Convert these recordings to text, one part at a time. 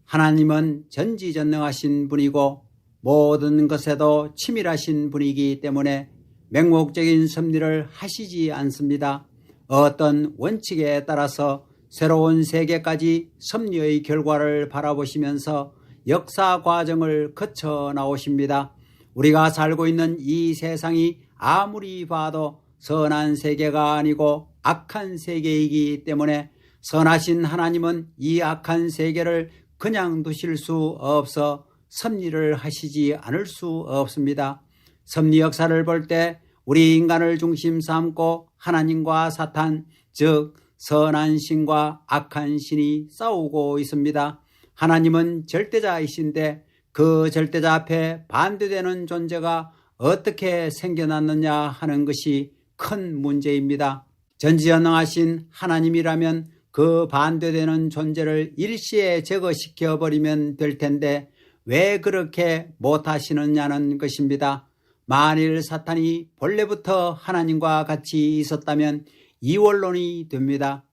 하나님은 전지전능하신 분이고 모든 것에도 치밀하신 분이기 때문에 맹목적인 섭리를 하시지 않습니다. 어떤 원칙에 따라서 새로운 세계까지 섭리의 결과를 바라보시면서 역사 과정을 거쳐 나오십니다. 우리가 살고 있는 이 세상이 아무리 봐도 선한 세계가 아니고 악한 세계이기 때문에 선하신 하나님은 이 악한 세계를 그냥 두실 수 없어 섭리를 하시지 않을 수 없습니다. 섭리 역사를 볼 때 우리 인간을 중심 삼고 하나님과 사탄, 즉 선한 신과 악한 신이 싸우고 있습니다. 하나님은 절대자이신데 그 절대자 앞에 반대되는 존재가 어떻게 생겨났느냐 하는 것이 큰 문제입니다. 전지전능하신 하나님이라면 그 반대되는 존재를 일시에 제거시켜버리면 될 텐데 왜 그렇게 못하시느냐는 것입니다. 만일 사탄이 본래부터 하나님과 같이 있었다면 이원론이 됩니다.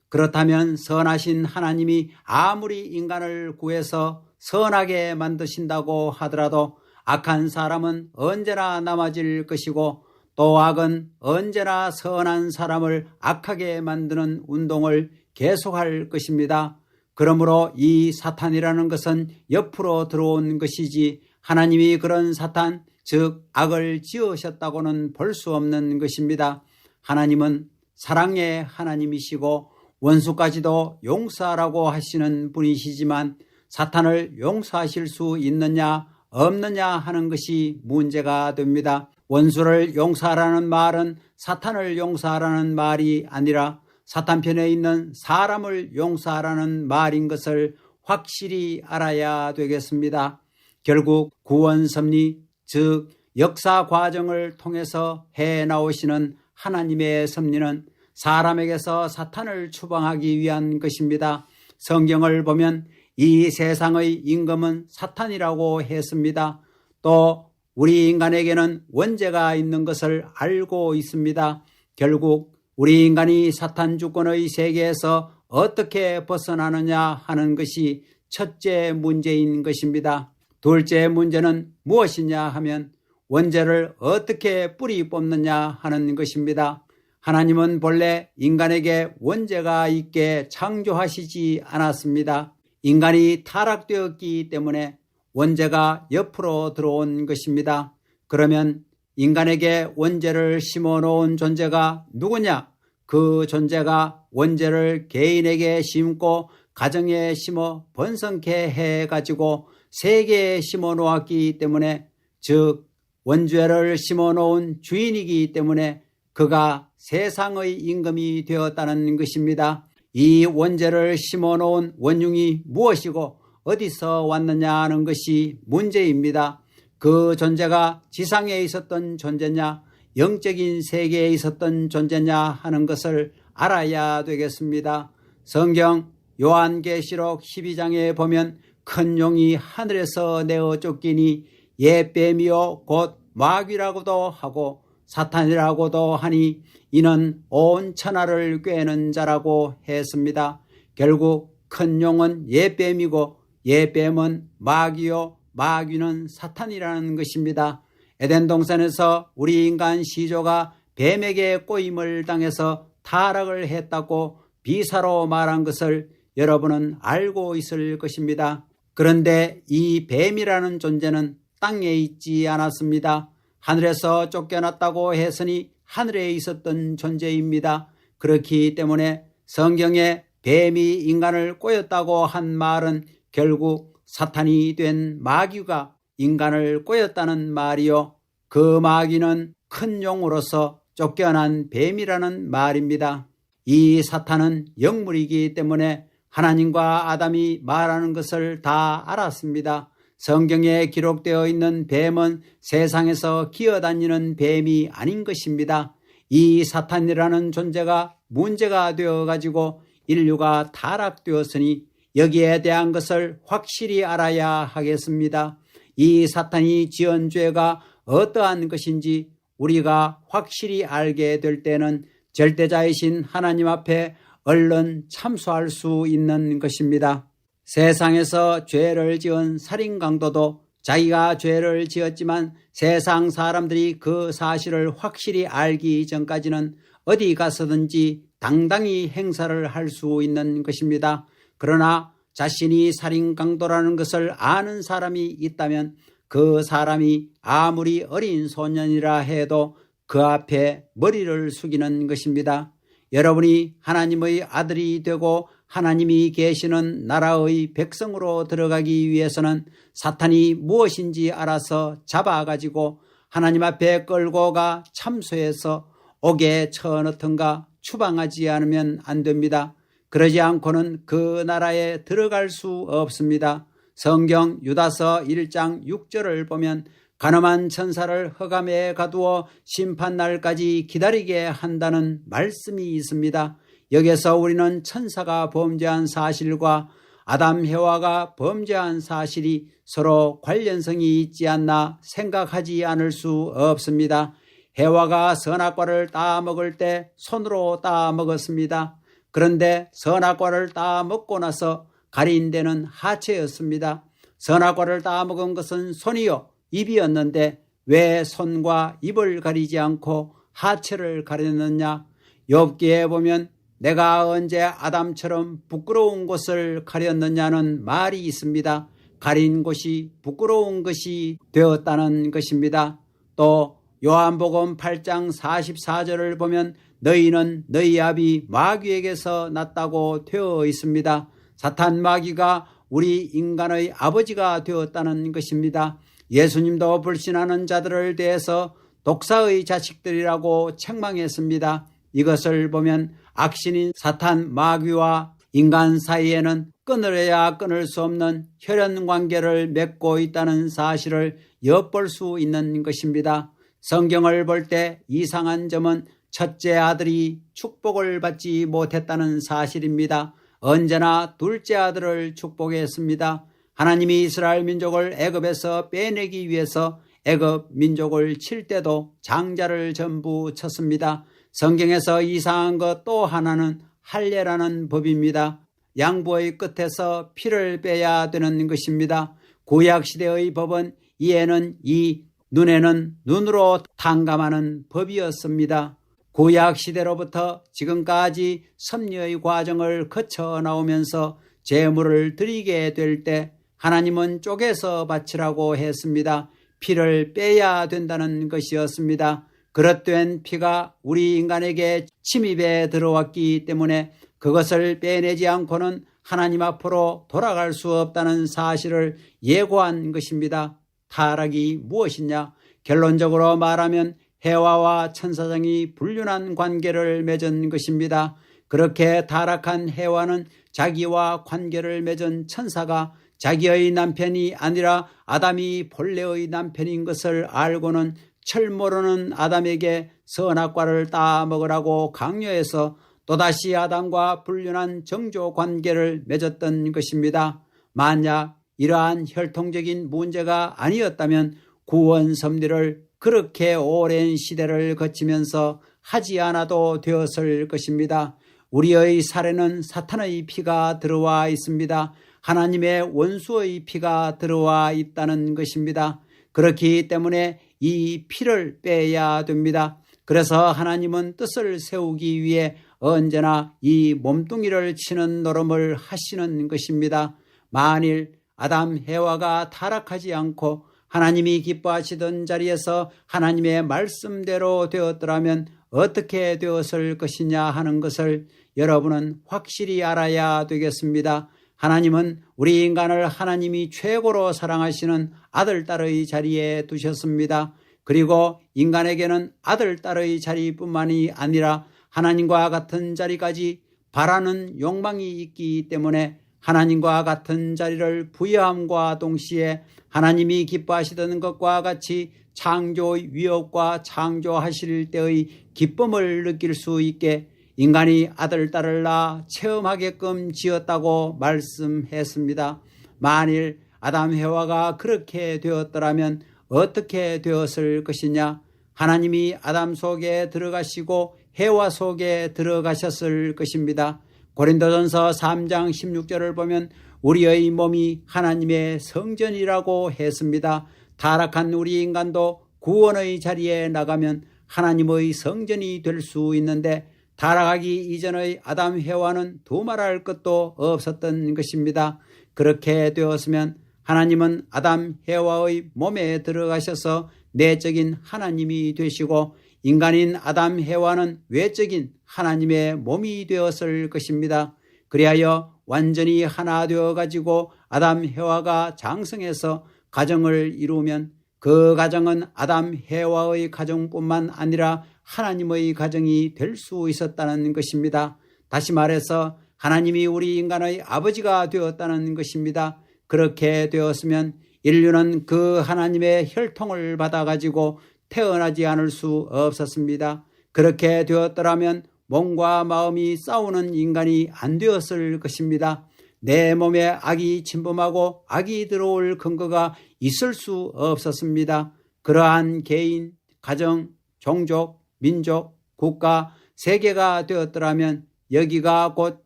그렇다면 선하신 하나님이 아무리 인간을 구해서 선하게 만드신다고 하더라도 악한 사람은 언제나 남아질 것이고 또 악은 언제나 선한 사람을 악하게 만드는 운동을 계속할 것입니다. 그러므로 이 사탄이라는 것은 옆으로 들어온 것이지 하나님이 그런 사탄, 즉 악을 지으셨다고는 볼 수 없는 것입니다. 하나님은 사랑의 하나님이시고 원수까지도 용서하라고 하시는 분이시지만 사탄을 용서하실 수 있느냐 없느냐 하는 것이 문제가 됩니다. 원수를 용서하라는 말은 사탄을 용서하라는 말이 아니라 사탄 편에 있는 사람을 용서하라는 말인 것을 확실히 알아야 되겠습니다. 결국 구원 섭리, 즉 역사 과정을 통해서 해나오시는 하나님의 섭리는 사람에게서 사탄을 추방하기 위한 것입니다. 성경을 보면 이 세상의 임금은 사탄이라고 했습니다. 또 우리 인간에게는 원죄가 있는 것을 알고 있습니다. 결국 우리 인간이 사탄 주권의 세계에서 어떻게 벗어나느냐 하는 것이 첫째 문제인 것입니다. 둘째 문제는 무엇이냐 하면 원죄를 어떻게 뿌리 뽑느냐 하는 것입니다. 하나님은 본래 인간에게 원죄가 있게 창조하시지 않았습니다. 인간이 타락되었기 때문에 원죄가 옆으로 들어온 것입니다. 그러면 인간에게 원죄를 심어놓은 존재가 누구냐? 그 존재가 원죄를 개인에게 심고 가정에 심어 번성케 해가지고 세계에 심어놓았기 때문에, 즉 원죄를 심어놓은 주인이기 때문에 그가 세상의 임금이 되었다는 것입니다. 이 원죄를 심어놓은 원흉이 무엇이고 어디서 왔느냐 하는 것이 문제입니다. 그 존재가 지상에 있었던 존재냐 영적인 세계에 있었던 존재냐 하는 것을 알아야 되겠습니다. 성경 요한계시록 12장에 보면 큰 용이 하늘에서 내어 쫓기니 옛 뱀이요 곧 마귀라고도 하고 사탄이라고도 하니 이는 온 천하를 꿰는 자라고 했습니다. 결국 큰 용은 옛 뱀이고 옛 뱀은 마귀요 마귀는 사탄이라는 것입니다. 에덴 동산에서 우리 인간 시조가 뱀에게 꼬임을 당해서 타락을 했다고 비사로 말한 것을 여러분은 알고 있을 것입니다. 그런데 이 뱀이라는 존재는 땅에 있지 않았습니다. 하늘에서 쫓겨났다고 했으니 하늘에 있었던 존재입니다. 그렇기 때문에 성경에 뱀이 인간을 꼬였다고 한 말은 결국 사탄이 된 마귀가 인간을 꼬였다는 말이요, 그 마귀는 큰 용으로서 쫓겨난 뱀이라는 말입니다. 이 사탄은 영물이기 때문에 하나님과 아담이 말하는 것을 다 알았습니다. 성경에 기록되어 있는 뱀은 세상에서 기어다니는 뱀이 아닌 것입니다. 이 사탄이라는 존재가 문제가 되어가지고 인류가 타락되었으니 여기에 대한 것을 확실히 알아야 하겠습니다. 이 사탄이 지은 죄가 어떠한 것인지 우리가 확실히 알게 될 때는 절대자이신 하나님 앞에 얼른 참소할 수 있는 것입니다. 세상에서 죄를 지은 살인강도도 자기가 죄를 지었지만 세상 사람들이 그 사실을 확실히 알기 전까지는 어디 가서든지 당당히 행사를 할 수 있는 것입니다. 그러나 자신이 살인강도라는 것을 아는 사람이 있다면 그 사람이 아무리 어린 소년이라 해도 그 앞에 머리를 숙이는 것입니다. 여러분이 하나님의 아들이 되고 하나님이 계시는 나라의 백성으로 들어가기 위해서는 사탄이 무엇인지 알아서 잡아가지고 하나님 앞에 끌고 가 참소해서 옥에 쳐넣든가 추방하지 않으면 안 됩니다. 그러지 않고는 그 나라에 들어갈 수 없습니다. 성경 유다서 1장 6절을 보면 간음한 천사를 흑암에 가두어 심판날까지 기다리게 한다는 말씀이 있습니다. 여기서 우리는 천사가 범죄한 사실과 아담 해와가 범죄한 사실이 서로 관련성이 있지 않나 생각하지 않을 수 없습니다. 해와가 선악과를 따먹을 때 손으로 따먹었습니다. 그런데 선악과를 따먹고 나서 가린 데는 하체였습니다. 선악과를 따먹은 것은 손이요 입이었는데 왜 손과 입을 가리지 않고 하체를 가렸느냐? 욥기에 보면 내가 언제 아담처럼 부끄러운 곳을 가렸느냐는 말이 있습니다. 가린 곳이 부끄러운 것이 되었다는 것입니다. 또 요한복음 8장 44절을 보면 너희는 너희 아비 마귀에게서 났다고 되어 있습니다. 사탄 마귀가 우리 인간의 아버지가 되었다는 것입니다. 예수님도 불신하는 자들을 대해서 독사의 자식들이라고 책망했습니다. 이것을 보면 악신인 사탄 마귀와 인간 사이에는 끊으려야 끊을 수 없는 혈연 관계를 맺고 있다는 사실을 엿볼 수 있는 것입니다. 성경을 볼 때 이상한 점은 첫째 아들이 축복을 받지 못했다는 사실입니다. 언제나 둘째 아들을 축복했습니다. 하나님이 이스라엘 민족을 애굽에서 빼내기 위해서 애굽 민족을 칠 때도 장자를 전부 쳤습니다. 성경에서 이상한 것 또 하나는 할례라는 법입니다. 양보의 끝에서 피를 빼야 되는 것입니다. 구약시대의 법은 이에는 이, 눈에는 눈으로 탕감하는 법이었습니다. 구약시대로부터 지금까지 섭리의 과정을 거쳐 나오면서 제물을 드리게 될 때 하나님은 쪼개서 바치라고 했습니다. 피를 빼야 된다는 것이었습니다. 그릇된 피가 우리 인간에게 침입에 들어왔기 때문에 그것을 빼내지 않고는 하나님 앞으로 돌아갈 수 없다는 사실을 예고한 것입니다. 타락이 무엇이냐? 결론적으로 말하면 해와와 천사장이 불륜한 관계를 맺은 것입니다. 그렇게 타락한 해와는 자기와 관계를 맺은 천사가 자기의 남편이 아니라 아담이 본래의 남편인 것을 알고는 철 모르는 아담에게 선악과를 따먹으라고 강요해서 또다시 아담과 불륜한 정조 관계를 맺었던 것입니다. 만약 이러한 혈통적인 문제가 아니었다면 구원 섭리를 그렇게 오랜 시대를 거치면서 하지 않아도 되었을 것입니다. 우리의 살에는 사탄의 피가 들어와 있습니다. 하나님의 원수의 피가 들어와 있다는 것입니다. 그렇기 때문에 이 피를 빼야 됩니다. 그래서 하나님은 뜻을 세우기 위해 언제나 이 몸뚱이를 치는 노름을 하시는 것입니다. 만일 아담 해와가 타락하지 않고 하나님이 기뻐하시던 자리에서 하나님의 말씀대로 되었더라면 어떻게 되었을 것이냐 하는 것을 여러분은 확실히 알아야 되겠습니다. 하나님은 우리 인간을 하나님이 최고로 사랑하시는 아들, 딸의 자리에 두셨습니다. 그리고 인간에게는 아들, 딸의 자리뿐만이 아니라 하나님과 같은 자리까지 바라는 욕망이 있기 때문에 하나님과 같은 자리를 부여함과 동시에 하나님이 기뻐하시던 것과 같이 창조의 위협과 창조하실 때의 기쁨을 느낄 수 있게 인간이 아들, 딸을 낳아 체험하게끔 지었다고 말씀했습니다. 만일 아담, 해와가 그렇게 되었더라면 어떻게 되었을 것이냐? 하나님이 아담 속에 들어가시고 해와 속에 들어가셨을 것입니다. 고린도전서 3장 16절을 보면 우리의 몸이 하나님의 성전이라고 했습니다. 타락한 우리 인간도 구원의 자리에 나가면 하나님의 성전이 될 수 있는데 타락하기 이전의 아담 해와는 두말할 것도 없었던 것입니다. 그렇게 되었으면 하나님은 아담 해와의 몸에 들어가셔서 내적인 하나님이 되시고 인간인 아담 해와는 외적인 하나님의 몸이 되었을 것입니다. 그리하여 완전히 하나 되어 가지고 아담 해와가 장성해서 가정을 이루면 그 가정은 아담 해와의 가정뿐만 아니라 하나님의 가정이 될 수 있었다는 것입니다. 다시 말해서 하나님이 우리 인간의 아버지가 되었다는 것입니다. 그렇게 되었으면 인류는 그 하나님의 혈통을 받아가지고 태어나지 않을 수 없었습니다. 그렇게 되었더라면 몸과 마음이 싸우는 인간이 안 되었을 것입니다. 내 몸에 악이 침범하고 악이 들어올 근거가 있을 수 없었습니다. 그러한 개인, 가정, 종족, 민족, 국가, 세계가 되었더라면 여기가 곧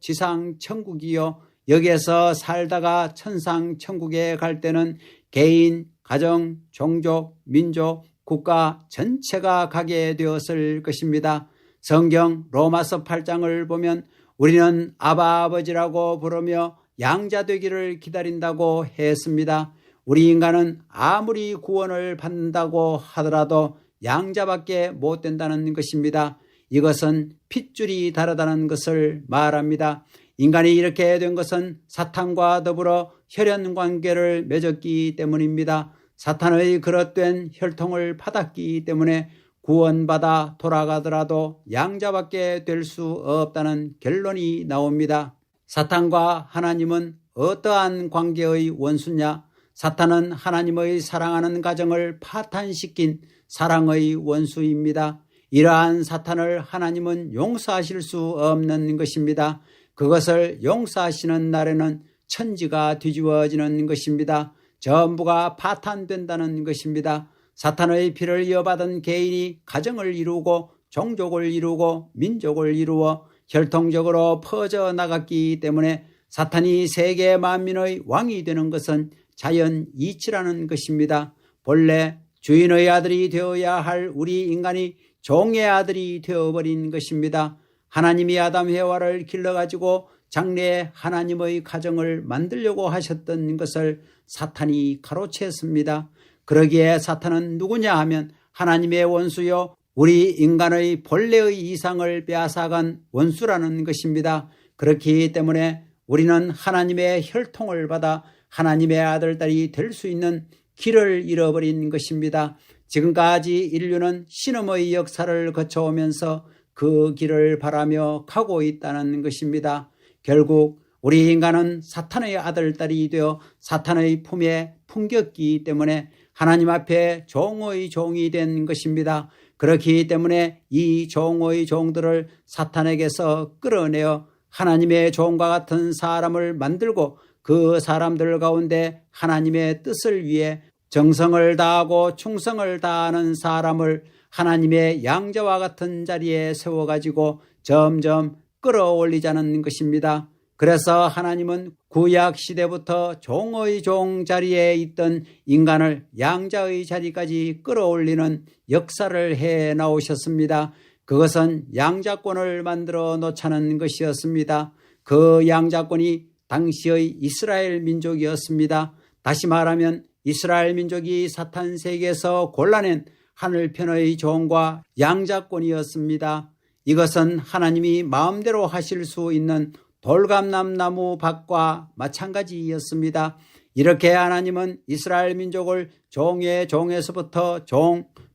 지상천국이요 여기에서 살다가 천상천국에 갈 때는 개인, 가정, 종족, 민족, 국가 전체가 가게 되었을 것입니다. 성경 로마서 8장을 보면 우리는 아바 아버지라고 부르며 양자 되기를 기다린다고 했습니다. 우리 인간은 아무리 구원을 받는다고 하더라도 양자밖에 못 된다는 것입니다. 이것은 핏줄이 다르다는 것을 말합니다. 인간이 이렇게 된 것은 사탄과 더불어 혈연관계를 맺었기 때문입니다. 사탄의 그릇된 혈통을 받았기 때문에 구원받아 돌아가더라도 양자밖에 될 수 없다는 결론이 나옵니다. 사탄과 하나님은 어떠한 관계의 원수냐? 사탄은 하나님의 사랑하는 가정을 파탄시킨 사랑의 원수입니다. 이러한 사탄을 하나님은 용서하실 수 없는 것입니다. 그것을 용서하시는 날에는 천지가 뒤집어지는 것입니다. 전부가 파탄된다는 것입니다. 사탄의 피를 이어받은 개인이 가정을 이루고 종족을 이루고 민족을 이루어 혈통적으로 퍼져나갔기 때문에 사탄이 세계 만민의 왕이 되는 것은 자연 이치라는 것입니다. 본래 주인의 아들이 되어야 할 우리 인간이 종의 아들이 되어버린 것입니다. 하나님이 아담 해와를 길러가지고 장래에 하나님의 가정을 만들려고 하셨던 것을 사탄이 가로챘습니다. 그러기에 사탄은 누구냐 하면 하나님의 원수요 우리 인간의 본래의 이상을 빼앗아간 원수라는 것입니다. 그렇기 때문에 우리는 하나님의 혈통을 받아 하나님의 아들, 딸이 될 수 있는 길을 잃어버린 것입니다. 지금까지 인류는 신음의 역사를 거쳐오면서 그 길을 바라며 가고 있다는 것입니다. 결국 우리 인간은 사탄의 아들, 딸이 되어 사탄의 품에 품겼기 때문에 하나님 앞에 종의 종이 된 것입니다. 그렇기 때문에 이 종의 종들을 사탄에게서 끌어내어 하나님의 종과 같은 사람을 만들고 그 사람들 가운데 하나님의 뜻을 위해 정성을 다하고 충성을 다하는 사람을 하나님의 양자와 같은 자리에 세워가지고 점점 끌어올리자는 것입니다. 그래서 하나님은 구약 시대부터 종의 종 자리에 있던 인간을 양자의 자리까지 끌어올리는 역사를 해 나오셨습니다. 그것은 양자권을 만들어 놓자는 것이었습니다. 그 양자권이 당시의 이스라엘 민족이었습니다. 다시 말하면 이스라엘 민족이 사탄 세계에서 골라낸 하늘편의 종과 양자권이었습니다. 이것은 하나님이 마음대로 하실 수 있는 돌감람나무 밭과 마찬가지였습니다. 이렇게 하나님은 이스라엘 민족을 종의 종에서부터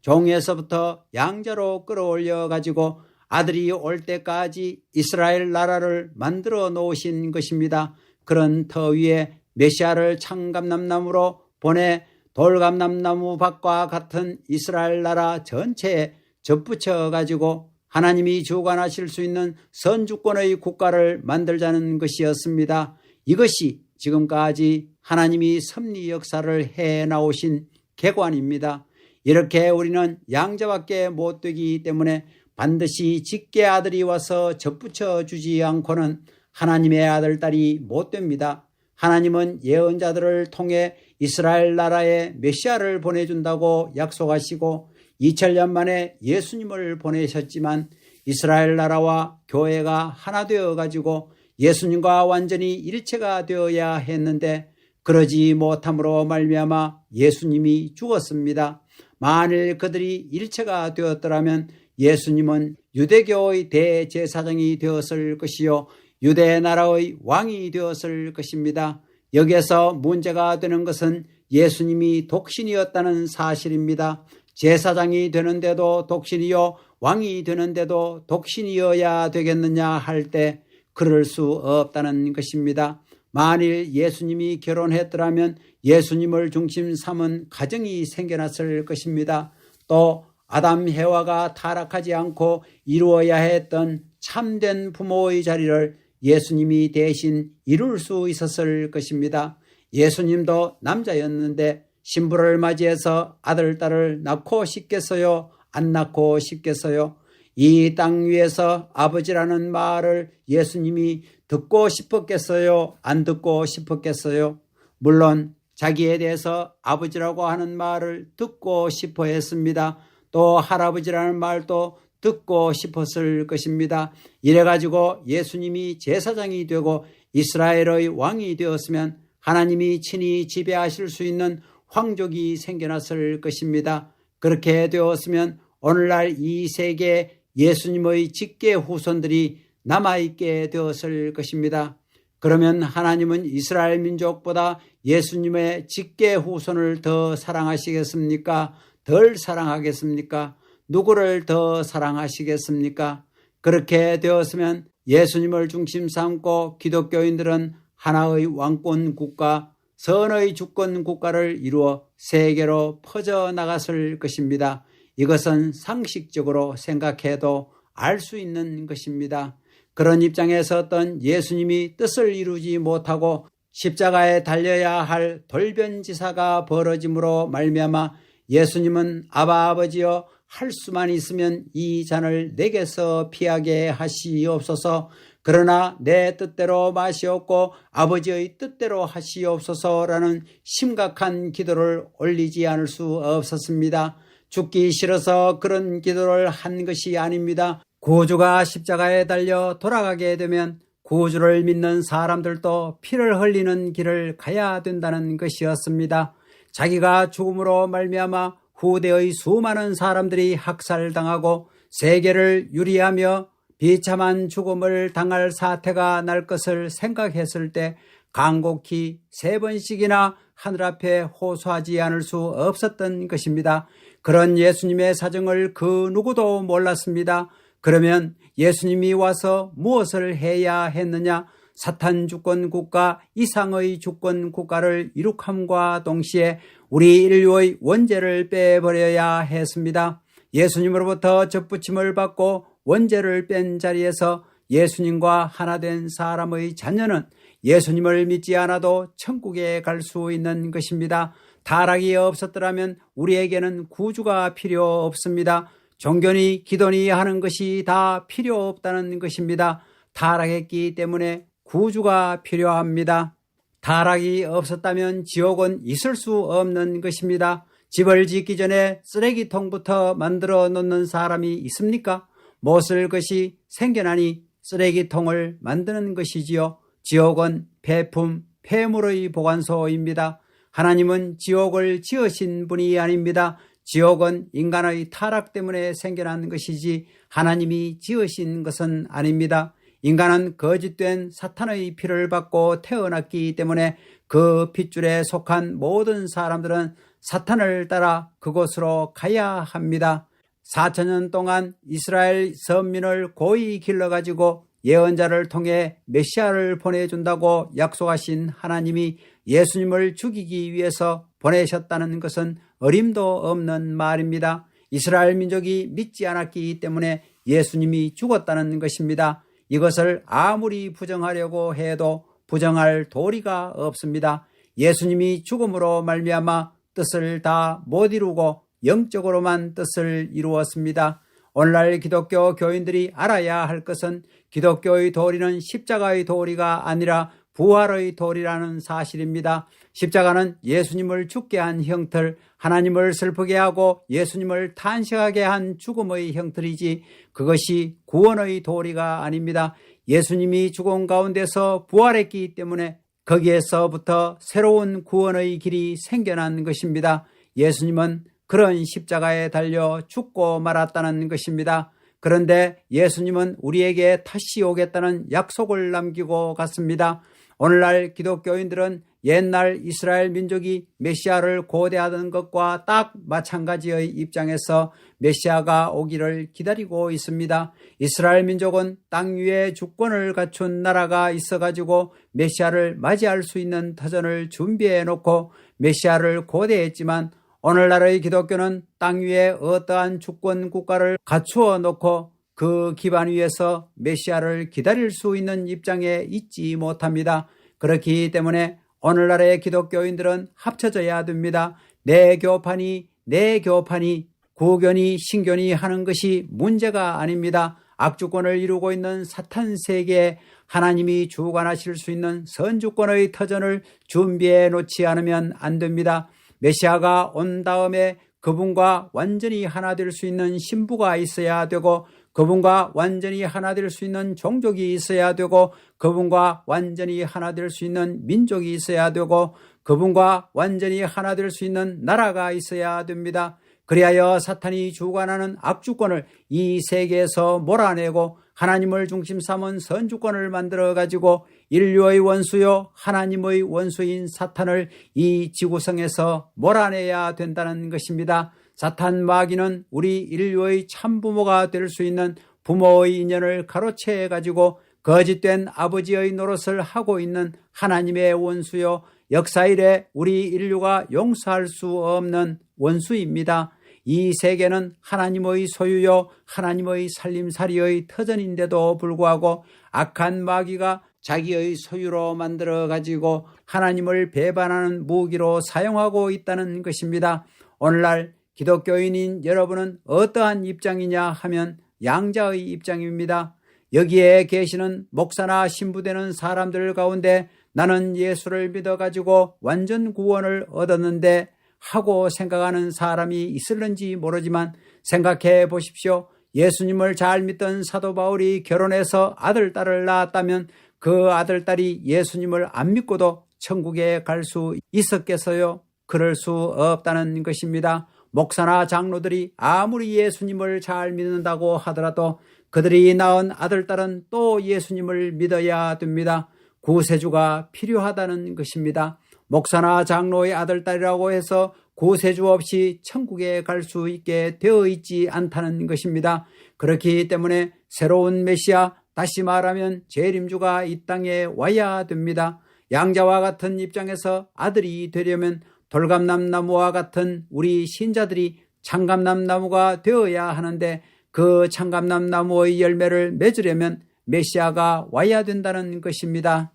종에서부터 양자로 끌어올려 가지고 아들이 올 때까지 이스라엘 나라를 만들어 놓으신 것입니다. 그런 터 위에 메시아를 참감람나무로 보내 돌감람나무 밭과 같은 이스라엘 나라 전체에 접붙여 가지고 하나님이 주관하실 수 있는 선주권의 국가를 만들자는 것이었습니다. 이것이 지금까지 하나님이 섭리 역사를 해 나오신 객관입니다. 이렇게 우리는 양자밖에 못 되기 때문에 반드시 직계 아들이 와서 접붙여 주지 않고는 하나님의 아들, 딸이 못됩니다. 하나님은 예언자들을 통해 이스라엘 나라에 메시아를 보내준다고 약속하시고 2000년 만에 예수님을 보내셨지만 이스라엘 나라와 교회가 하나 되어가지고 예수님과 완전히 일체가 되어야 했는데 그러지 못함으로 말미암아 예수님이 죽었습니다. 만일 그들이 일체가 되었더라면 예수님은 유대교의 대제사장이 되었을 것이요 유대 나라의 왕이 되었을 것입니다. 여기에서 문제가 되는 것은 예수님이 독신이었다는 사실입니다. 제사장이 되는데도 독신이요 왕이 되는데도 독신이어야 되겠느냐 할 때 그럴 수 없다는 것입니다. 만일 예수님이 결혼했더라면 예수님을 중심 삼은 가정이 생겨났을 것입니다. 또 아담 해와가 타락하지 않고 이루어야 했던 참된 부모의 자리를 예수님이 대신 이룰 수 있었을 것입니다. 예수님도 남자였는데 신부를 맞이해서 아들, 딸을 낳고 싶겠어요? 안 낳고 싶겠어요? 이 땅 위에서 아버지라는 말을 예수님이 듣고 싶었겠어요? 안 듣고 싶었겠어요? 물론 자기에 대해서 아버지라고 하는 말을 듣고 싶어 했습니다. 또 할아버지라는 말도 듣고 싶었을 것입니다. 이래가지고 예수님이 제사장이 되고 이스라엘의 왕이 되었으면 하나님이 친히 지배하실 수 있는 황족이 생겨났을 것입니다. 그렇게 되었으면 오늘날 이 세계에 예수님의 직계 후손들이 남아있게 되었을 것입니다. 그러면 하나님은 이스라엘 민족보다 예수님의 직계 후손을 더 사랑하시겠습니까? 덜 사랑하겠습니까? 누구를 더 사랑하시겠습니까? 그렇게 되었으면 예수님을 중심 삼고 기독교인들은 하나의 왕권 국가, 선의 주권 국가를 이루어 세계로 퍼져나갔을 것입니다. 이것은 상식적으로 생각해도 알 수 있는 것입니다. 그런 입장에 섰던 예수님이 뜻을 이루지 못하고 십자가에 달려야 할 돌변지사가 벌어짐으로 말미암아 예수님은 아버지여 할 수만 있으면 이 잔을 내게서 피하게 하시옵소서. 그러나 내 뜻대로 마시옵고 아버지의 뜻대로 하시옵소서라는 심각한 기도를 올리지 않을 수 없었습니다. 죽기 싫어서 그런 기도를 한 것이 아닙니다. 구주가 십자가에 달려 돌아가게 되면 구주를 믿는 사람들도 피를 흘리는 길을 가야 된다는 것이었습니다. 자기가 죽음으로 말미암아 후대의 수많은 사람들이 학살당하고 세계를 유리하며 비참한 죽음을 당할 사태가 날 것을 생각했을 때 간곡히 3번씩이나 하늘 앞에 호소하지 않을 수 없었던 것입니다. 그런 예수님의 사정을 그 누구도 몰랐습니다. 그러면 예수님이 와서 무엇을 해야 했느냐? 사탄 주권 국가 이상의 주권 국가를 이룩함과 동시에 우리 인류의 원죄를 빼버려야 했습니다. 예수님으로부터 접붙임을 받고 원죄를 뺀 자리에서 예수님과 하나 된 사람의 자녀는 예수님을 믿지 않아도 천국에 갈 수 있는 것입니다. 타락이 없었더라면 우리에게는 구주가 필요 없습니다. 종교니 기도니 하는 것이 다 필요 없다는 것입니다. 타락했기 때문에 구주가 필요합니다. 타락이 없었다면 지옥은 있을 수 없는 것입니다. 집을 짓기 전에 쓰레기통부터 만들어 놓는 사람이 있습니까? 못쓸 것이 생겨나니 쓰레기통을 만드는 것이지요. 지옥은 폐품, 폐물의 보관소입니다. 하나님은 지옥을 지으신 분이 아닙니다. 지옥은 인간의 타락 때문에 생겨난 것이지 하나님이 지으신 것은 아닙니다. 인간은 거짓된 사탄의 피를 받고 태어났기 때문에 그 핏줄에 속한 모든 사람들은 사탄을 따라 그곳으로 가야 합니다. 4,000년 동안 이스라엘 선민을 고이 길러가지고 예언자를 통해 메시아를 보내준다고 약속하신 하나님이 예수님을 죽이기 위해서 보내셨다는 것은 어림도 없는 말입니다. 이스라엘 민족이 믿지 않았기 때문에 예수님이 죽었다는 것입니다. 이것을 아무리 부정하려고 해도 부정할 도리가 없습니다. 예수님이 죽음으로 말미암아 뜻을 다 못 이루고 영적으로만 뜻을 이루었습니다. 오늘날 기독교 교인들이 알아야 할 것은 기독교의 도리는 십자가의 도리가 아니라 부활의 도리라는 사실입니다. 십자가는 예수님을 죽게 한 형틀, 하나님을 슬프게 하고 예수님을 탄식하게 한 죽음의 형틀이지 그것이 구원의 도리가 아닙니다. 예수님이 죽음 가운데서 부활했기 때문에 거기에서부터 새로운 구원의 길이 생겨난 것입니다. 예수님은 그런 십자가에 달려 죽고 말았다는 것입니다. 그런데 예수님은 우리에게 다시 오겠다는 약속을 남기고 갔습니다. 오늘날 기독교인들은 옛날 이스라엘 민족이 메시아를 고대하던 것과 딱 마찬가지의 입장에서 메시아가 오기를 기다리고 있습니다. 이스라엘 민족은 땅 위에 주권을 갖춘 나라가 있어가지고 메시아를 맞이할 수 있는 터전을 준비해 놓고 메시아를 고대했지만 오늘날의 기독교는 땅 위에 어떠한 주권 국가를 갖추어 놓고 그 기반 위에서 메시아를 기다릴 수 있는 입장에 있지 못합니다. 그렇기 때문에 오늘날의 기독교인들은 합쳐져야 됩니다. 내 교판이 구견이 신견이 하는 것이 문제가 아닙니다. 악주권을 이루고 있는 사탄 세계에 하나님이 주관하실 수 있는 선주권의 터전을 준비해 놓지 않으면 안 됩니다. 메시아가 온 다음에 그분과 완전히 하나 될 수 있는 신부가 있어야 되고 그분과 완전히 하나 될 수 있는 종족이 있어야 되고 그분과 완전히 하나 될 수 있는 민족이 있어야 되고 그분과 완전히 하나 될 수 있는 나라가 있어야 됩니다. 그리하여 사탄이 주관하는 악주권을 이 세계에서 몰아내고 하나님을 중심 삼은 선주권을 만들어가지고 인류의 원수요 하나님의 원수인 사탄을 이 지구성에서 몰아내야 된다는 것입니다. 사탄 마귀는 우리 인류의 참부모가 될 수 있는 부모의 인연을 가로채 가지고 거짓된 아버지의 노릇을 하고 있는 하나님의 원수요 역사 이래 우리 인류가 용서할 수 없는 원수입니다. 이 세계는 하나님의 소유요 하나님의 살림살이의 터전인데도 불구하고 악한 마귀가 자기의 소유로 만들어 가지고 하나님을 배반하는 무기로 사용하고 있다는 것입니다. 오늘날 기독교인인 여러분은 어떠한 입장이냐 하면 양자의 입장입니다. 여기에 계시는 목사나 신부되는 사람들 가운데 나는 예수를 믿어가지고 완전 구원을 얻었는데 하고 생각하는 사람이 있을는지 모르지만 생각해 보십시오. 예수님을 잘 믿던 사도 바울이 결혼해서 아들, 딸을 낳았다면 그 아들, 딸이 예수님을 안 믿고도 천국에 갈 수 있었겠어요? 그럴 수 없다는 것입니다. 목사나 장로들이 아무리 예수님을 잘 믿는다고 하더라도 그들이 낳은 아들, 딸은 또 예수님을 믿어야 됩니다. 구세주가 필요하다는 것입니다. 목사나 장로의 아들, 딸이라고 해서 구세주 없이 천국에 갈 수 있게 되어 있지 않다는 것입니다. 그렇기 때문에 새로운 메시아, 다시 말하면 재림주가 이 땅에 와야 됩니다. 양자와 같은 입장에서 아들이 되려면 돌감남나무와 같은 우리 신자들이 창감남나무가 되어야 하는데 그 창감남나무의 열매를 맺으려면 메시아가 와야 된다는 것입니다.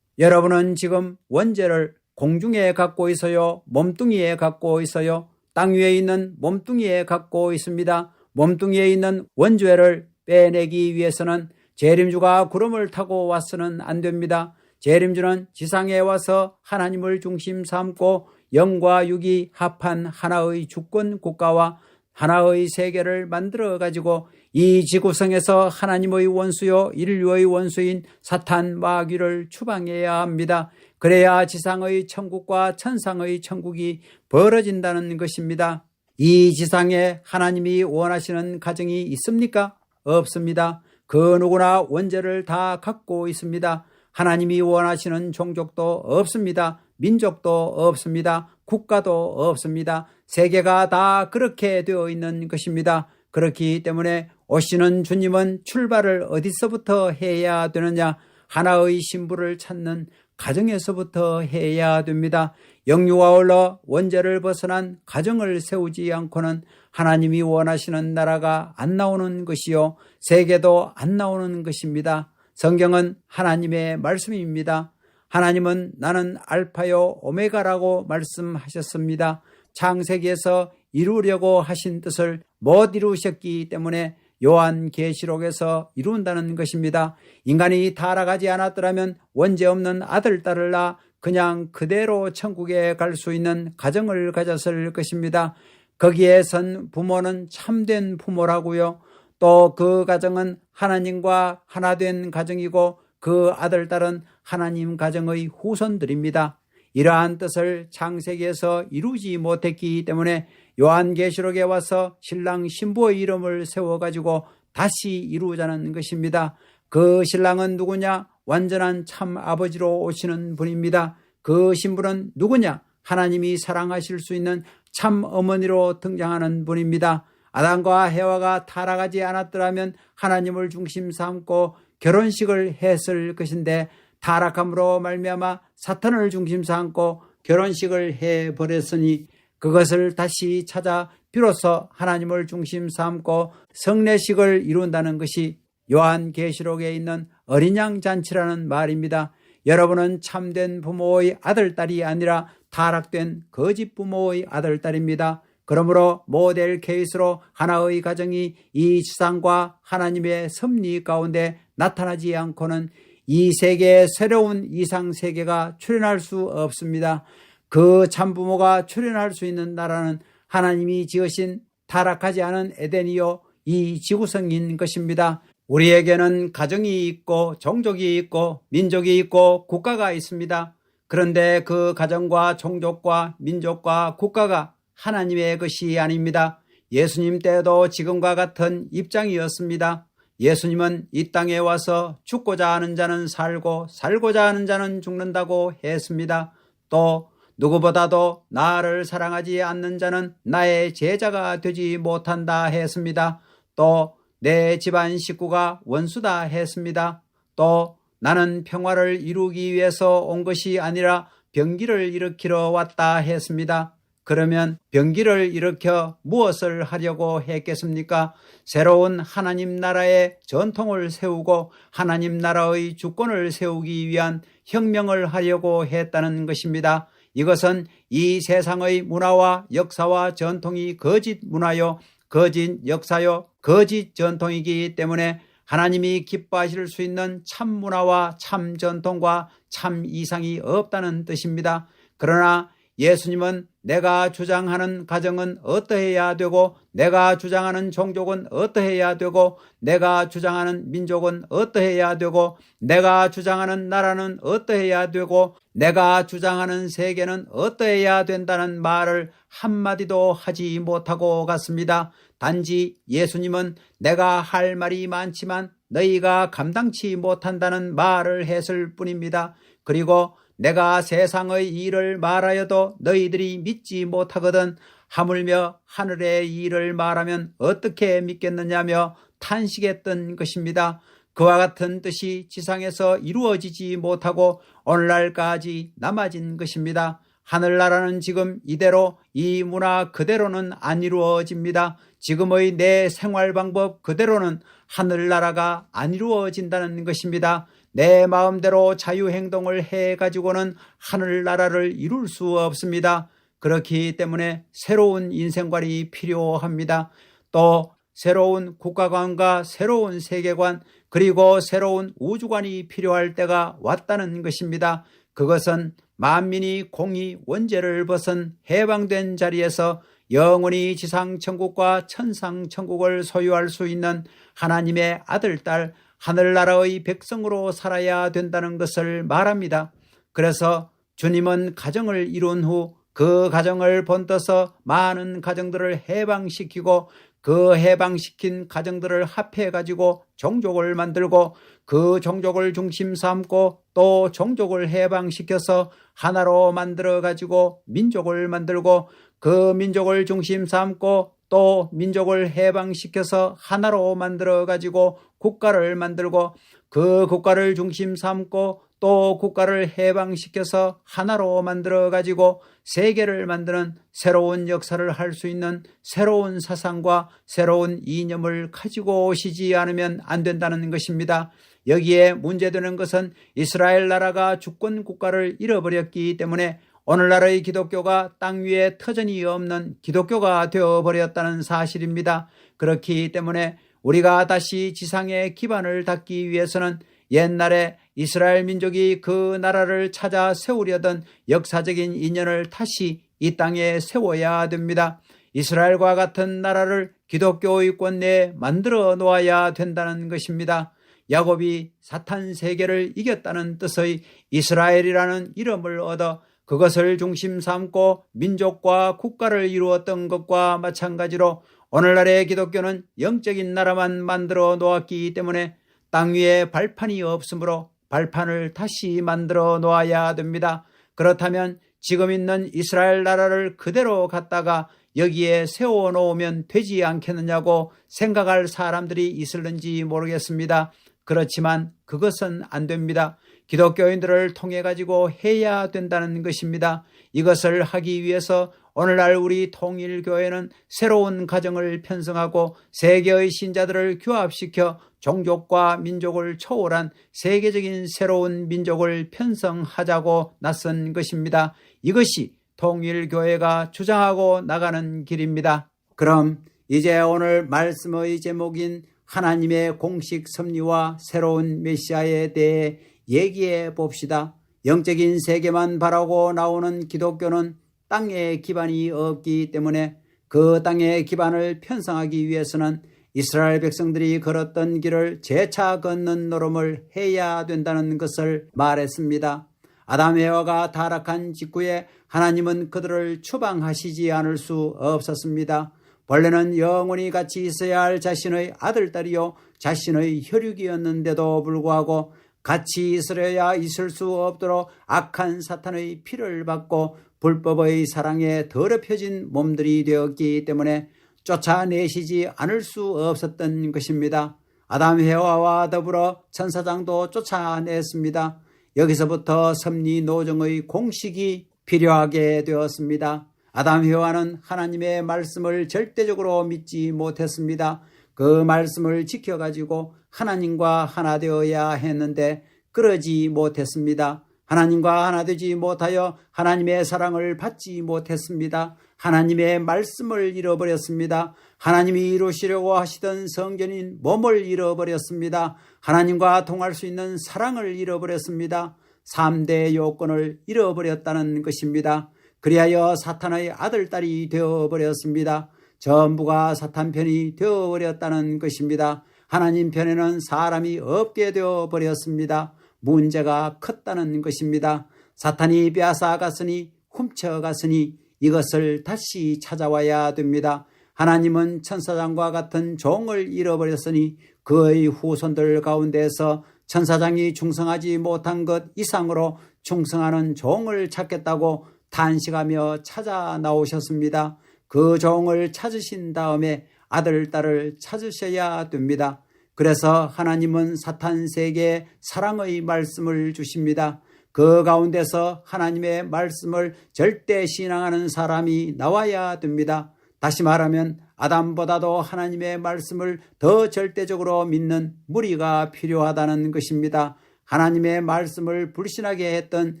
여러분은 지금 원죄를 공중에 갖고 있어요? 몸뚱이에 갖고 있어요? 땅 위에 있는 몸뚱이에 갖고 있습니다. 몸뚱이에 있는 원죄를 빼내기 위해서는 재림주가 구름을 타고 와서는 안 됩니다. 재림주는 지상에 와서 하나님을 중심 삼고 영과 육이 합한 하나의 주권 국가와 하나의 세계를 만들어 가지고 이 지구성에서 하나님의 원수요 인류의 원수인 사탄 마귀를 추방해야 합니다. 그래야 지상의 천국과 천상의 천국이 벌어진다는 것입니다. 이 지상에 하나님이 원하시는 가정이 있습니까? 없습니다. 그 누구나 원죄를 다 갖고 있습니다. 하나님이 원하시는 종족도 없습니다. 민족도 없습니다. 국가도 없습니다. 세계가 다 그렇게 되어 있는 것입니다. 그렇기 때문에 오시는 주님은 출발을 어디서부터 해야 되느냐? 하나의 신부를 찾는 가정에서부터 해야 됩니다. 영유아 올라 원죄를 벗어난 가정을 세우지 않고는 하나님이 원하시는 나라가 안 나오는 것이요 세계도 안 나오는 것입니다. 성경은 하나님의 말씀입니다. 하나님은 나는 알파요 오메가라고 말씀하셨습니다. 창세기에서 이루려고 하신 뜻을 못 이루셨기 때문에 요한계시록에서 이룬다는 것입니다. 인간이 타락하지 않았더라면 원죄 없는 아들, 딸을 낳아 그냥 그대로 천국에 갈 수 있는 가정을 가졌을 것입니다. 거기에 선 부모는 참된 부모라고요. 또 그 가정은 하나님과 하나 된 가정이고 그 아들, 딸은 하나님 가정의 후손들입니다. 이러한 뜻을 창세기에서 이루지 못했기 때문에 요한계시록에 와서 신랑 신부의 이름을 세워가지고 다시 이루자는 것입니다. 그 신랑은 누구냐? 완전한 참 아버지로 오시는 분입니다. 그 신부는 누구냐? 하나님이 사랑하실 수 있는 참 어머니로 등장하는 분입니다. 아담과 해와가 타락하지 않았더라면 하나님을 중심 삼고 결혼식을 했을 것인데 타락함으로 말미암아 사탄을 중심 삼고 결혼식을 해버렸으니 그것을 다시 찾아 비로소 하나님을 중심 삼고 성례식을 이룬다는 것이 요한계시록에 있는 어린 양 잔치라는 말입니다. 여러분은 참된 부모의 아들, 딸이 아니라 타락된 거짓 부모의 아들, 딸입니다. 그러므로 모델 케이스로 하나의 가정이 이 지상과 하나님의 섭리 가운데 나타나지 않고는 이 세계에 새로운 이상세계가 출현할 수 없습니다. 그 참부모가 출현할 수 있는 나라는 하나님이 지으신 타락하지 않은 에덴이요 이 지구성인 것입니다. 우리에게는 가정이 있고 종족이 있고 민족이 있고 국가가 있습니다. 그런데 그 가정과 종족과 민족과 국가가 하나님의 것이 아닙니다. 예수님 때도 지금과 같은 입장이었습니다. 예수님은 이 땅에 와서 죽고자 하는 자는 살고 살고자 하는 자는 죽는다고 했습니다. 또 누구보다도 나를 사랑하지 않는 자는 나의 제자가 되지 못한다 했습니다. 또 내 집안 식구가 원수다 했습니다. 또 나는 평화를 이루기 위해서 온 것이 아니라 병기를 일으키러 왔다 했습니다. 그러면 병기를 일으켜 무엇을 하려고 했겠습니까? 새로운 하나님 나라의 전통을 세우고 하나님 나라의 주권을 세우기 위한 혁명을 하려고 했다는 것입니다. 이것은 이 세상의 문화와 역사와 전통이 거짓 문화요, 거짓 역사요, 거짓 전통이기 때문에 하나님이 기뻐하실 수 있는 참 문화와 참 전통과 참 이상이 없다는 뜻입니다. 그러나 예수님은 내가 주장하는 가정은 어떠해야 되고 내가 주장하는 종족은 어떠해야 되고 내가 주장하는 민족은 어떠해야 되고 내가 주장하는 나라는 어떠해야 되고 내가 주장하는 세계는 어떠해야 된다는 말을 한마디도 하지 못하고 갔습니다. 단지 예수님은 내가 할 말이 많지만 너희가 감당치 못한다는 말을 했을 뿐입니다. 그리고 내가 세상의 일을 말하여도 너희들이 믿지 못하거든 하물며 하늘의 일을 말하면 어떻게 믿겠느냐며 탄식했던 것입니다. 그와 같은 뜻이 지상에서 이루어지지 못하고 오늘날까지 남아진 것입니다. 하늘나라는 지금 이대로 이 문화 그대로는 안 이루어집니다. 지금의 내 생활 방법 그대로는 하늘나라가 안 이루어진다는 것입니다. 내 마음대로 자유행동을 해가지고는 하늘나라를 이룰 수 없습니다. 그렇기 때문에 새로운 인생관이 필요합니다. 또 새로운 국가관과 새로운 세계관 그리고 새로운 우주관이 필요할 때가 왔다는 것입니다. 그것은 만민이 공의 원죄를 벗은 해방된 자리에서 영원히 지상천국과 천상천국을 소유할 수 있는 하나님의 아들, 딸, 하늘나라의 백성으로 살아야 된다는 것을 말합니다. 그래서 주님은 가정을 이룬 후 그 가정을 본떠서 많은 가정들을 해방시키고 그 해방시킨 가정들을 합해가지고 종족을 만들고 그 종족을 중심 삼고 또 종족을 해방시켜서 하나로 만들어가지고 민족을 만들고 그 민족을 중심 삼고 또 민족을 해방시켜서 하나로 만들어가지고 국가를 만들고 그 국가를 중심 삼고 또 국가를 해방시켜서 하나로 만들어가지고 세계를 만드는 새로운 역사를 할 수 있는 새로운 사상과 새로운 이념을 가지고 오시지 않으면 안 된다는 것입니다. 여기에 문제되는 것은 이스라엘 나라가 주권 국가를 잃어버렸기 때문에 오늘날의 기독교가 땅 위에 터전이 없는 기독교가 되어버렸다는 사실입니다. 그렇기 때문에 우리가 다시 지상의 기반을 닦기 위해서는 옛날에 이스라엘 민족이 그 나라를 찾아 세우려던 역사적인 인연을 다시 이 땅에 세워야 됩니다. 이스라엘과 같은 나라를 기독교의권 내에 만들어 놓아야 된다는 것입니다. 야곱이 사탄 세계를 이겼다는 뜻의 이스라엘이라는 이름을 얻어 그것을 중심 삼고 민족과 국가를 이루었던 것과 마찬가지로 오늘날의 기독교는 영적인 나라만 만들어 놓았기 때문에 땅 위에 발판이 없으므로 발판을 다시 만들어 놓아야 됩니다. 그렇다면 지금 있는 이스라엘 나라를 그대로 갖다가 여기에 세워놓으면 되지 않겠느냐고 생각할 사람들이 있을는지 모르겠습니다. 그렇지만 그것은 안 됩니다. 기독교인들을 통해 가지고 해야 된다는 것입니다. 이것을 하기 위해서 오늘날 우리 통일교회는 새로운 가정을 편성하고 세계의 신자들을 규합시켜 종족과 민족을 초월한 세계적인 새로운 민족을 편성하자고 나선 것입니다. 이것이 통일교회가 주장하고 나가는 길입니다. 그럼 이제 오늘 말씀의 제목인 하나님의 공식 섭리와 새로운 메시아에 대해 얘기해 봅시다. 영적인 세계만 바라고 나오는 기독교는 땅에 기반이 없기 때문에 그 땅의 기반을 편성하기 위해서는 이스라엘 백성들이 걸었던 길을 재차 걷는 노름을 해야 된다는 것을 말했습니다. 아담 에와가 타락한 직후에 하나님은 그들을 추방하시지 않을 수 없었습니다. 본래는 영원히 같이 있어야 할 자신의 아들딸이요 자신의 혈육이었는데도 불구하고 같이 있으려야 있을 수 없도록 악한 사탄의 피를 받고 불법의 사랑에 더럽혀진 몸들이 되었기 때문에 쫓아내시지 않을 수 없었던 것입니다. 아담 해와와 더불어 천사장도 쫓아냈습니다. 여기서부터 섭리 노정의 공식이 필요하게 되었습니다. 아담 해와는 하나님의 말씀을 절대적으로 믿지 못했습니다. 그 말씀을 지켜가지고 하나님과 하나 되어야 했는데 그러지 못했습니다. 하나님과 하나 되지 못하여 하나님의 사랑을 받지 못했습니다. 하나님의 말씀을 잃어버렸습니다. 하나님이 이루시려고 하시던 성전인 몸을 잃어버렸습니다. 하나님과 통할 수 있는 사랑을 잃어버렸습니다. 3대 요건을 잃어버렸다는 것입니다. 그리하여 사탄의 아들딸이 되어버렸습니다. 전부가 사탄 편이 되어버렸다는 것입니다. 하나님 편에는 사람이 없게 되어버렸습니다. 문제가 컸다는 것입니다. 사탄이 빼앗아갔으니 훔쳐갔으니 이것을 다시 찾아와야 됩니다. 하나님은 천사장과 같은 종을 잃어버렸으니 그의 후손들 가운데서 천사장이 충성하지 못한 것 이상으로 충성하는 종을 찾겠다고 탄식하며 찾아 나오셨습니다. 그 종을 찾으신 다음에 아들, 딸을 찾으셔야 됩니다. 그래서 하나님은 사탄 세계에 사랑의 말씀을 주십니다. 그 가운데서 하나님의 말씀을 절대 신앙하는 사람이 나와야 됩니다. 다시 말하면 아담보다도 하나님의 말씀을 더 절대적으로 믿는 무리가 필요하다는 것입니다. 하나님의 말씀을 불신하게 했던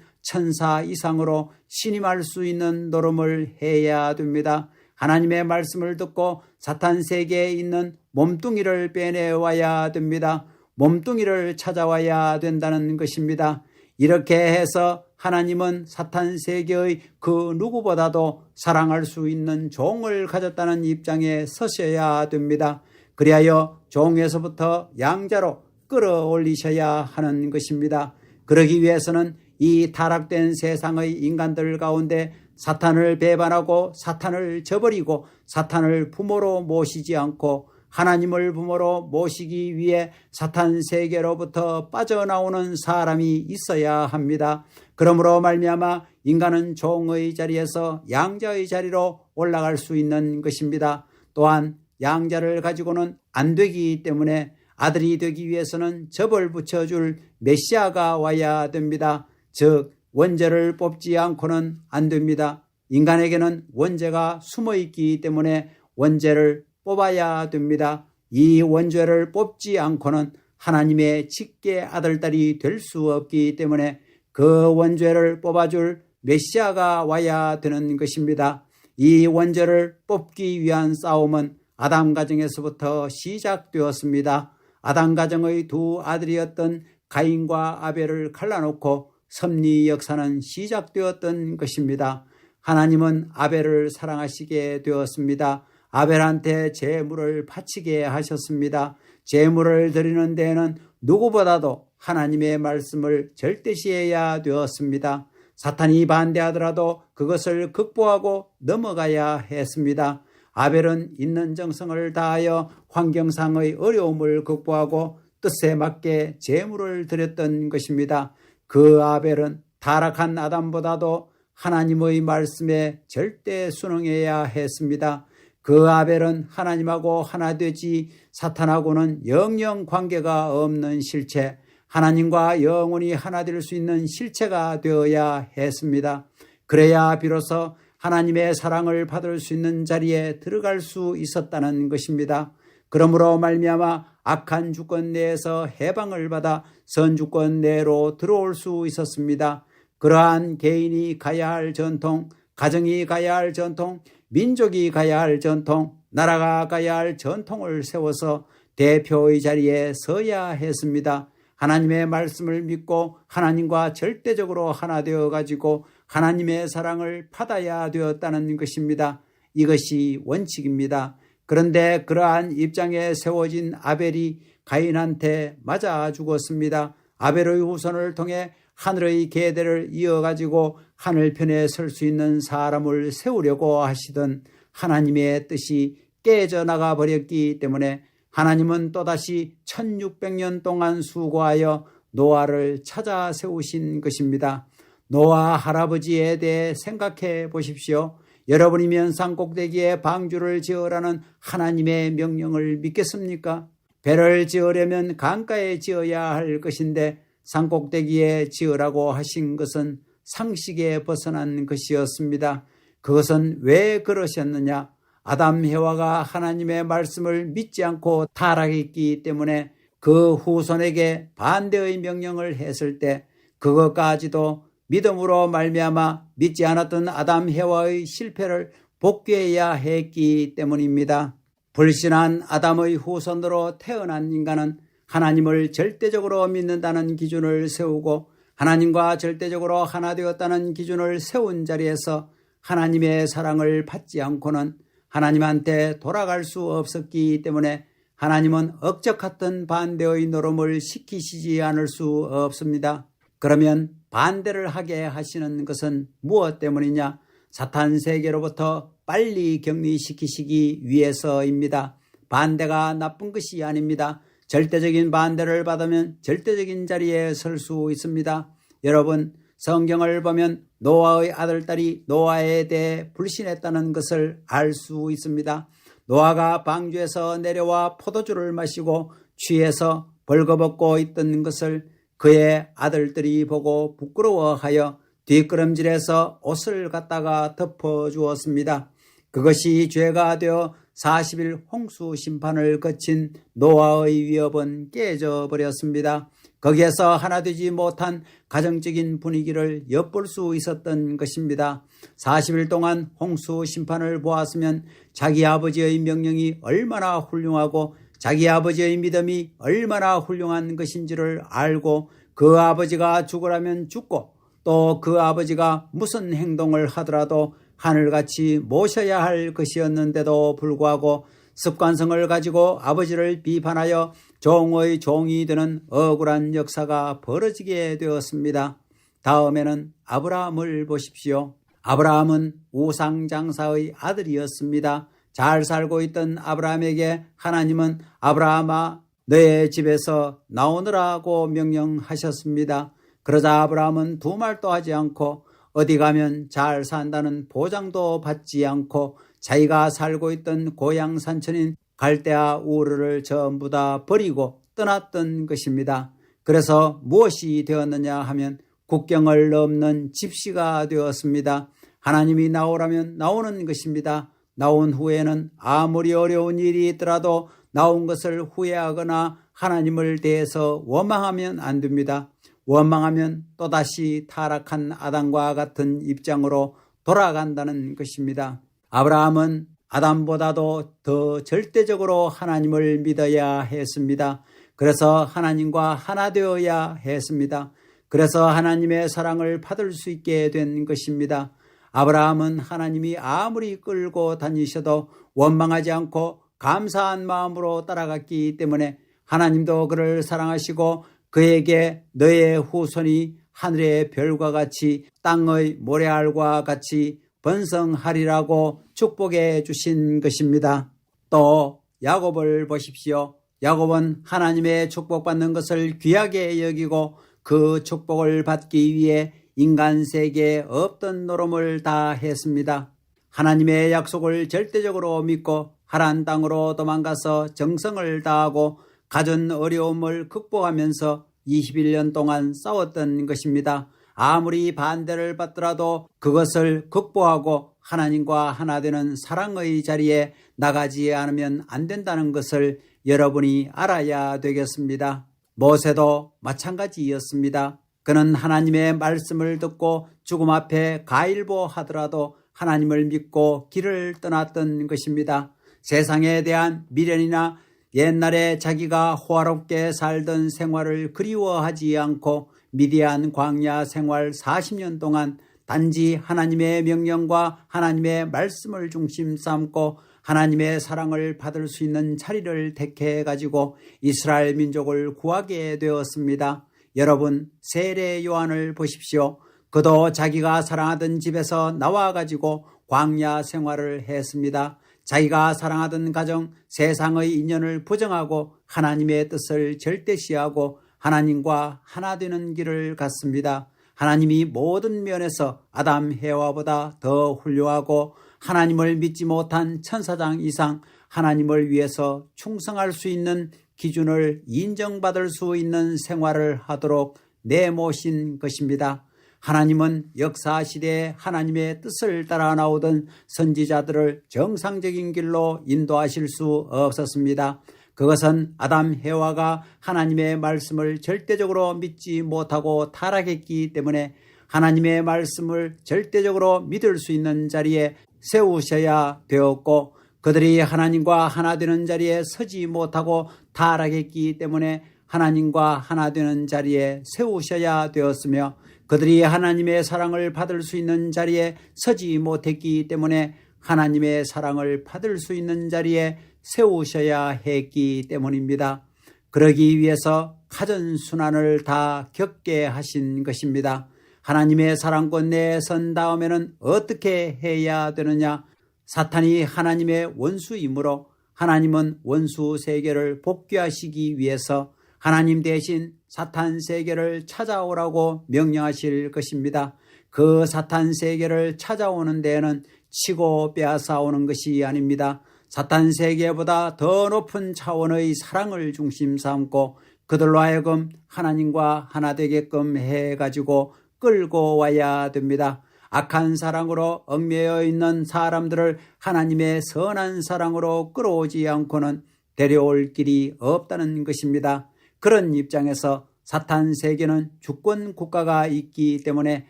천사 이상으로 신임할 수 있는 노름을 해야 됩니다. 하나님의 말씀을 듣고 사탄 세계에 있는 몸뚱이를 빼내와야 됩니다. 몸뚱이를 찾아와야 된다는 것입니다. 이렇게 해서 하나님은 사탄 세계의 그 누구보다도 사랑할 수 있는 종을 가졌다는 입장에 서셔야 됩니다. 그리하여 종에서부터 양자로 끌어올리셔야 하는 것입니다. 그러기 위해서는 이 타락된 세상의 인간들 가운데 사탄을 배반하고 사탄을 저버리고 사탄을 부모로 모시지 않고 하나님을 부모로 모시기 위해 사탄 세계로부터 빠져나오는 사람이 있어야 합니다. 그러므로 말미암아 인간은 종의 자리에서 양자의 자리로 올라갈 수 있는 것입니다. 또한 양자를 가지고는 안 되기 때문에 아들이 되기 위해서는 접을 붙여줄 메시아가 와야 됩니다. 즉 원죄를 뽑지 않고는 안 됩니다. 인간에게는 원죄가 숨어있기 때문에 원죄를 뽑아야 됩니다. 이 원죄를 뽑지 않고는 하나님의 직계 아들딸이 될 수 없기 때문에 그 원죄를 뽑아줄 메시아가 와야 되는 것입니다. 이 원죄를 뽑기 위한 싸움은 아담 가정에서부터 시작되었습니다. 아담 가정의 두 아들이었던 가인과 아벨을 갈라놓고 섭리 역사는 시작되었던 것입니다. 하나님은 아벨을 사랑하시게 되었습니다. 아벨한테 제물을 바치게 하셨습니다. 제물을 드리는 데에는 누구보다도 하나님의 말씀을 절대시해야 되었습니다. 사탄이 반대하더라도 그것을 극복하고 넘어가야 했습니다. 아벨은 있는 정성을 다하여 환경상의 어려움을 극복하고 뜻에 맞게 제물을 드렸던 것입니다. 그 아벨은 타락한 아담보다도 하나님의 말씀에 절대 순응해야 했습니다. 그 아벨은 하나님하고 하나 되지 사탄하고는 영영 관계가 없는 실체, 하나님과 영원히 하나 될 수 있는 실체가 되어야 했습니다. 그래야 비로소 하나님의 사랑을 받을 수 있는 자리에 들어갈 수 있었다는 것입니다. 그러므로 말미암아 악한 주권 내에서 해방을 받아 선주권 내로 들어올 수 있었습니다. 그러한 개인이 가야 할 전통, 가정이 가야 할 전통, 민족이 가야 할 전통, 나라가 가야 할 전통을 세워서 대표의 자리에 서야 했습니다. 하나님의 말씀을 믿고 하나님과 절대적으로 하나 되어 가지고 하나님의 사랑을 받아야 되었다는 것입니다. 이것이 원칙입니다. 그런데 그러한 입장에 세워진 아벨이 가인한테 맞아 죽었습니다. 아벨의 후손을 통해 하늘의 계대를 이어가지고 하늘편에 설 수 있는 사람을 세우려고 하시던 하나님의 뜻이 깨져나가 버렸기 때문에 하나님은 또다시 1600년 동안 수고하여 노아를 찾아 세우신 것입니다. 노아 할아버지에 대해 생각해 보십시오. 여러분이면 산꼭대기에 방주를 지으라는 하나님의 명령을 믿겠습니까? 배를 지으려면 강가에 지어야 할 것인데 산꼭대기에 지으라고 하신 것은 상식에 벗어난 것이었습니다. 그것은 왜 그러셨느냐? 아담 해와가 하나님의 말씀을 믿지 않고 타락했기 때문에 그 후손에게 반대의 명령을 했을 때 그것까지도 믿음으로 말미암아 믿지 않았던 아담 해와의 실패를 복귀해야 했기 때문입니다. 불신한 아담의 후손으로 태어난 인간은 하나님을 절대적으로 믿는다는 기준을 세우고 하나님과 절대적으로 하나 되었다는 기준을 세운 자리에서 하나님의 사랑을 받지 않고는 하나님한테 돌아갈 수 없었기 때문에 하나님은 억적같은 반대의 노름을 시키시지 않을 수 없습니다. 그러면 반대를 하게 하시는 것은 무엇 때문이냐? 사탄 세계로부터 빨리 격리시키시기 위해서입니다. 반대가 나쁜 것이 아닙니다. 절대적인 반대를 받으면 절대적인 자리에 설 수 있습니다. 여러분, 성경을 보면 노아의 아들딸이 노아에 대해 불신했다는 것을 알 수 있습니다. 노아가 방주에서 내려와 포도주를 마시고 취해서 벌거벗고 있던 것을 그의 아들들이 보고 부끄러워하여 뒷걸음질해서 옷을 갖다가 덮어주었습니다. 그것이 죄가 되어 40일 홍수 심판을 거친 노아의 위협은 깨져버렸습니다. 거기에서 하나 되지 못한 가정적인 분위기를 엿볼 수 있었던 것입니다. 40일 동안 홍수 심판을 보았으면 자기 아버지의 명령이 얼마나 훌륭하고 자기 아버지의 믿음이 얼마나 훌륭한 것인지를 알고 그 아버지가 죽으라면 죽고 또 그 아버지가 무슨 행동을 하더라도 하늘같이 모셔야 할 것이었는데도 불구하고 습관성을 가지고 아버지를 비판하여 종의 종이 되는 억울한 역사가 벌어지게 되었습니다. 다음에는 아브라함을 보십시오. 아브라함은 우상장사의 아들이었습니다. 잘 살고 있던 아브라함에게 하나님은 아브라함아 너의 집에서 나오느라고 명령하셨습니다. 그러자 아브라함은 두 말도 하지 않고 어디 가면 잘 산다는 보장도 받지 않고 자기가 살고 있던 고향 산천인 갈대아 우르를 전부 다 버리고 떠났던 것입니다. 그래서 무엇이 되었느냐 하면 국경을 넘는 집시가 되었습니다. 하나님이 나오라면 나오는 것입니다. 나온 후에는 아무리 어려운 일이 있더라도 나온 것을 후회하거나 하나님을 대해서 원망하면 안 됩니다. 원망하면 또다시 타락한 아담과 같은 입장으로 돌아간다는 것입니다. 아브라함은 아담보다도 더 절대적으로 하나님을 믿어야 했습니다. 그래서 하나님과 하나 되어야 했습니다. 그래서 하나님의 사랑을 받을 수 있게 된 것입니다. 아브라함은 하나님이 아무리 끌고 다니셔도 원망하지 않고 감사한 마음으로 따라갔기 때문에 하나님도 그를 사랑하시고 그에게 너의 후손이 하늘의 별과 같이 땅의 모래알과 같이 번성하리라고 축복해 주신 것입니다. 또 야곱을 보십시오. 야곱은 하나님의 축복받는 것을 귀하게 여기고 그 축복을 받기 위해 인간 세계에 없던 노름을 다 했습니다. 하나님의 약속을 절대적으로 믿고 하란 땅으로 도망가서 정성을 다하고 갖은 어려움을 극복하면서 21년 동안 싸웠던 것입니다. 아무리 반대를 받더라도 그것을 극복하고 하나님과 하나 되는 사랑의 자리에 나가지 않으면 안 된다는 것을 여러분이 알아야 되겠습니다. 모세도 마찬가지였습니다. 그는 하나님의 말씀을 듣고 죽음 앞에 가일보하더라도 하나님을 믿고 길을 떠났던 것입니다. 세상에 대한 미련이나 옛날에 자기가 호화롭게 살던 생활을 그리워하지 않고 미디안 광야 생활 40년 동안 단지 하나님의 명령과 하나님의 말씀을 중심 삼고 하나님의 사랑을 받을 수 있는 자리를 택해 가지고 이스라엘 민족을 구하게 되었습니다. 여러분, 세례 요한을 보십시오. 그도 자기가 사랑하던 집에서 나와 가지고 광야 생활을 했습니다. 자기가 사랑하던 가정, 세상의 인연을 부정하고 하나님의 뜻을 절대시하고 하나님과 하나 되는 길을 갔습니다. 하나님이 모든 면에서 아담 해와보다 더 훌륭하고 하나님을 믿지 못한 천사장 이상 하나님을 위해서 충성할 수 있는 기준을 인정받을 수 있는 생활을 하도록 내모신 것입니다. 하나님은 역사시대에 하나님의 뜻을 따라 나오던 선지자들을 정상적인 길로 인도하실 수 없었습니다. 그것은 아담 해와가 하나님의 말씀을 절대적으로 믿지 못하고 타락했기 때문에 하나님의 말씀을 절대적으로 믿을 수 있는 자리에 세우셔야 되었고 그들이 하나님과 하나 되는 자리에 서지 못하고 타락했기 때문에 하나님과 하나 되는 자리에 세우셔야 되었으며 그들이 하나님의 사랑을 받을 수 있는 자리에 서지 못했기 때문에 하나님의 사랑을 받을 수 있는 자리에 세우셔야 했기 때문입니다. 그러기 위해서 가전순환을 다 겪게 하신 것입니다. 하나님의 사랑권 내에 선 다음에는 어떻게 해야 되느냐? 사탄이 하나님의 원수이므로 하나님은 원수 세계를 복귀하시기 위해서 하나님 대신 사탄 세계를 찾아오라고 명령하실 것입니다. 그 사탄 세계를 찾아오는 데에는 치고 빼앗아 오는 것이 아닙니다. 사탄 세계보다 더 높은 차원의 사랑을 중심 삼고 그들로 하여금 하나님과 하나 되게끔 해가지고 끌고 와야 됩니다. 악한 사랑으로 얽매여 있는 사람들을 하나님의 선한 사랑으로 끌어오지 않고는 데려올 길이 없다는 것입니다. 그런 입장에서 사탄 세계는 주권 국가가 있기 때문에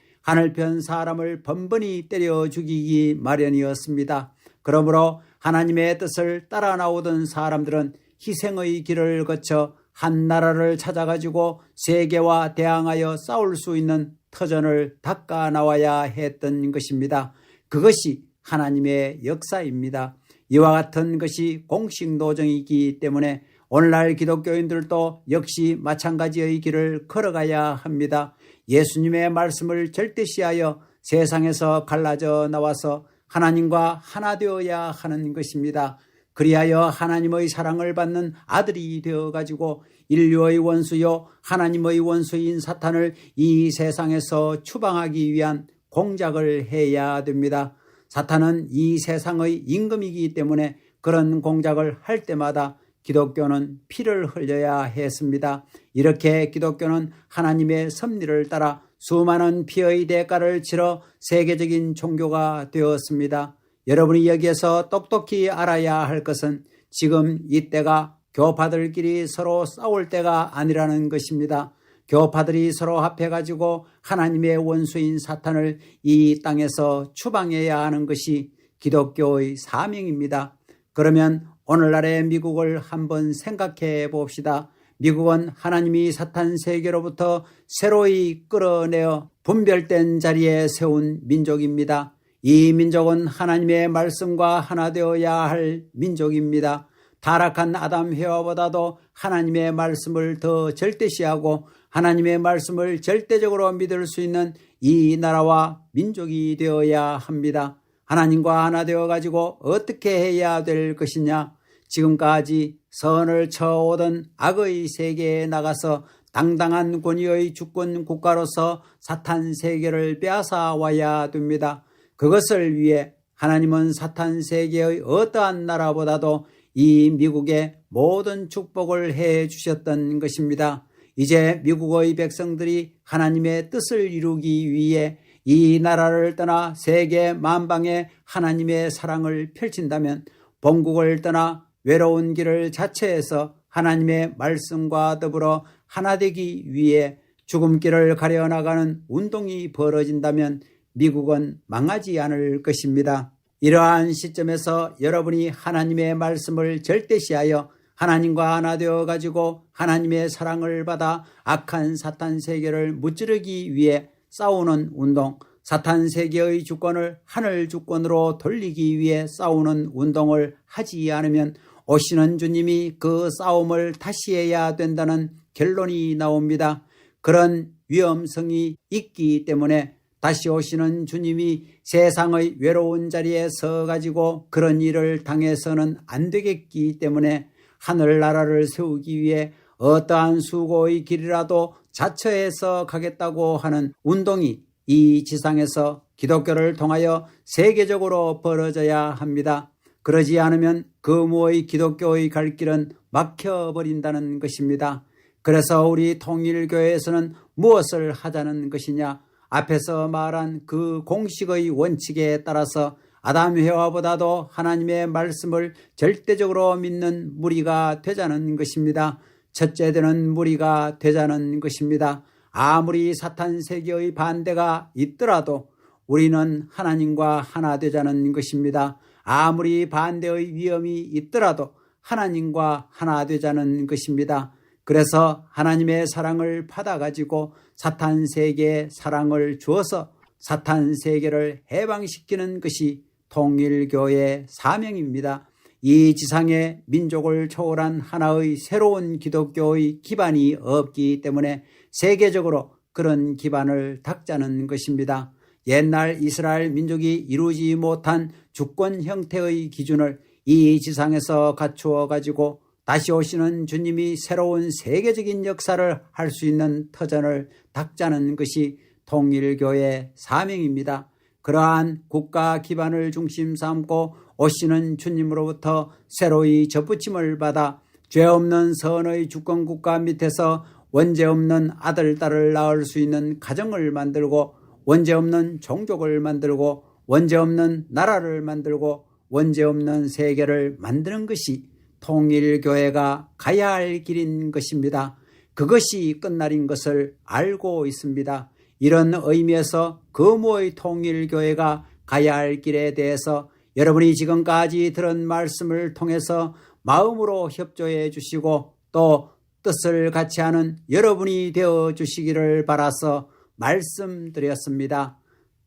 하늘편 사람을 번번이 때려 죽이기 마련이었습니다. 그러므로 하나님의 뜻을 따라 나오던 사람들은 희생의 길을 거쳐 한 나라를 찾아가지고 세계와 대항하여 싸울 수 있는 터전을 닦아 나와야 했던 것입니다. 그것이 하나님의 역사입니다. 이와 같은 것이 공식노정이기 때문에 오늘날 기독교인들도 역시 마찬가지의 길을 걸어가야 합니다. 예수님의 말씀을 절대시하여 세상에서 갈라져 나와서 하나님과 하나 되어야 하는 것입니다. 그리하여 하나님의 사랑을 받는 아들이 되어가지고 인류의 원수요 하나님의 원수인 사탄을 이 세상에서 추방하기 위한 공작을 해야 됩니다. 사탄은 이 세상의 임금이기 때문에 그런 공작을 할 때마다 기독교는 피를 흘려야 했습니다. 이렇게 기독교는 하나님의 섭리를 따라 수많은 피의 대가를 치러 세계적인 종교가 되었습니다. 여러분이 여기에서 똑똑히 알아야 할 것은 지금 이때가 교파들끼리 서로 싸울 때가 아니라는 것입니다. 교파들이 서로 합해가지고 하나님의 원수인 사탄을 이 땅에서 추방해야 하는 것이 기독교의 사명입니다. 그러면 오늘날의 미국을 한번 생각해 봅시다. 미국은 하나님이 사탄 세계로부터 새로이 끌어내어 분별된 자리에 세운 민족입니다. 이 민족은 하나님의 말씀과 하나 되어야 할 민족입니다. 타락한 아담 해와보다도 하나님의 말씀을 더 절대시하고 하나님의 말씀을 절대적으로 믿을 수 있는 이 나라와 민족이 되어야 합니다. 하나님과 하나 되어가지고 어떻게 해야 될 것이냐? 지금까지 선을 쳐오던 악의 세계에 나가서 당당한 권위의 주권 국가로서 사탄 세계를 빼앗아 와야 됩니다. 그것을 위해 하나님은 사탄 세계의 어떠한 나라보다도 이 미국에 모든 축복을 해 주셨던 것입니다. 이제 미국의 백성들이 하나님의 뜻을 이루기 위해 이 나라를 떠나 세계 만방에 하나님의 사랑을 펼친다면 본국을 떠나 외로운 길을 자처해서 하나님의 말씀과 더불어 하나 되기 위해 죽음길을 가려나가는 운동이 벌어진다면 미국은 망하지 않을 것입니다. 이러한 시점에서 여러분이 하나님의 말씀을 절대시하여 하나님과 하나 되어 가지고 하나님의 사랑을 받아 악한 사탄 세계를 무찌르기 위해 싸우는 운동, 사탄 세계의 주권을 하늘 주권으로 돌리기 위해 싸우는 운동을 하지 않으면 오시는 주님이 그 싸움을 다시 해야 된다는 결론이 나옵니다. 그런 위험성이 있기 때문에 다시 오시는 주님이 세상의 외로운 자리에 서가지고 그런 일을 당해서는 안 되겠기 때문에 하늘나라를 세우기 위해 어떠한 수고의 길이라도 자처해서 가겠다고 하는 운동이 이 지상에서 기독교를 통하여 세계적으로 벌어져야 합니다. 그러지 않으면 거무의 기독교의 갈 길은 막혀버린다는 것입니다. 그래서 우리 통일교회에서는 무엇을 하자는 것이냐? 앞에서 말한 그 공식의 원칙에 따라서 아담 해와보다도 하나님의 말씀을 절대적으로 믿는 무리가 되자는 것입니다. 첫째 되는 무리가 되자는 것입니다. 아무리 사탄 세계의 반대가 있더라도 우리는 하나님과 하나 되자는 것입니다. 아무리 반대의 위험이 있더라도 하나님과 하나 되자는 것입니다. 그래서 하나님의 사랑을 받아가지고 사탄 세계에 사랑을 주어서 사탄 세계를 해방시키는 것이 통일교회의 사명입니다. 이 지상의 민족을 초월한 하나의 새로운 기독교의 기반이 없기 때문에 세계적으로 그런 기반을 닦자는 것입니다. 옛날 이스라엘 민족이 이루지 못한 주권 형태의 기준을 이 지상에서 갖추어 가지고 다시 오시는 주님이 새로운 세계적인 역사를 할 수 있는 터전을 닦자는 것이 통일교회의 사명입니다. 그러한 국가 기반을 중심 삼고 오시는 주님으로부터 새로이 접붙임을 받아 죄 없는 선의 주권국가 밑에서 원죄 없는 아들, 딸을 낳을 수 있는 가정을 만들고 원죄 없는 종족을 만들고 원죄 없는 나라를 만들고 원죄 없는 세계를 만드는 것이 통일교회가 가야 할 길인 것입니다. 그것이 끝날인 것을 알고 있습니다. 이런 의미에서 거무의 통일교회가 가야 할 길에 대해서 여러분이 지금까지 들은 말씀을 통해서 마음으로 협조해 주시고 또 뜻을 같이 하는 여러분이 되어 주시기를 바라서 말씀드렸습니다.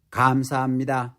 감사합니다.